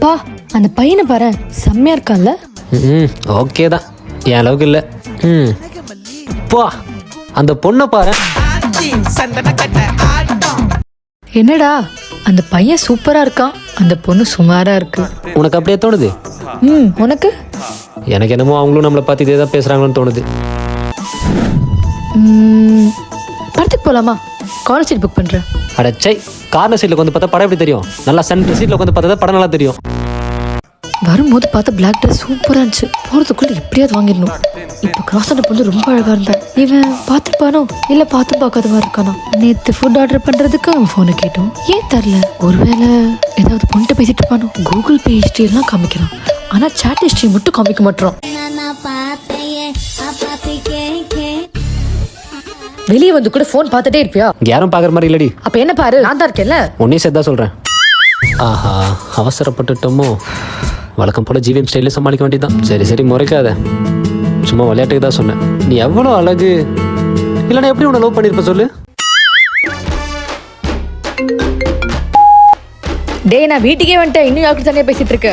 பா அந்த பையனை பாரு, செம்மையா இருக்கான்ல. ஓகே தான், என் அளவுக்கு இல்லை. பா அந்த பொண்ணை பாரு. என்னடா அந்த பையன் சூப்பரா இருக்கான், அந்த பொண்ணு சுமாரா இருக்கு. உனக்கு அப்படியே தோணுது? உனக்கு? எனக்கு என்னமோ அவங்களும் நம்மளை பார்த்து இதே தான் பேசுகிறாங்கன்னு தோணுது. படத்துக்கு போலாமா? காலேஜ் சீட் புக் பண்றேன். அடச்சை, கார்னர் சீட்டில் வந்து பார்த்தா படம் எப்படி தெரியும்? நல்லா சென்டர் சீட்டில் உட்காந்து பார்த்தா தான் படம் நல்லா தெரியும். வரும்போது பார்த்தா பிளாக் ட்ரெஸ் சூப்பரா இருந்துச்சு, போறதுக்குள்ள எப்படியாவது வாங்கிடணும். இப்போ கிராஸ் ஆன பொண்ணு ரொம்ப அழகா இருந்தான். இவன் பார்த்துருப்பானோ இல்லை பார்த்து பார்க்காத மாதிரி இருக்கானோ. நேற்று ஃபுட் ஆர்டர் பண்றதுக்கு அவன் ஃபோனை கேட்டோம், ஏன் தரல? ஒருவேளை ஏதாவது பொண்ணு பேசிட்டு இருப்பானோ. கூகுள் பே ஹிஸ்ட்ரி எல்லாம் காமிக்கிறான், ஆனா சாட் ஹிஸ்ட்ரி மட்டும் காமிக்க மாட்டோம். வெளியே வந்து கூட ஃபோன் பார்த்துட்டே இருப்பியா? யாரும் பார்க்குற மாதிரி இல்லடி. அப்ப என்ன பாரு, நான் தான் இருக்கேன்ல. உன்னே சேர்த்தா சொல்கிறேன். ஆஹா, அவசரப்பட்டுட்டோமோ? வழக்கம் போல் ஜிவிஎம் ஸ்டைலில் சமாளிக்க வேண்டியதான். சரி சரி, முறைக்காத, சும்மா விளையாட்டுக்கு தான் சொன்னேன். நீ எவ்வளோ அழகு, இல்லைன்னா எப்படி உன்னை லவ் பண்ணியிருப்ப சொல்லு. டேய், நான் வீட்டுக்கே வந்துட்டேன், இன்னும் யாருக்கு தனியா பேசிட்டு இருக்க?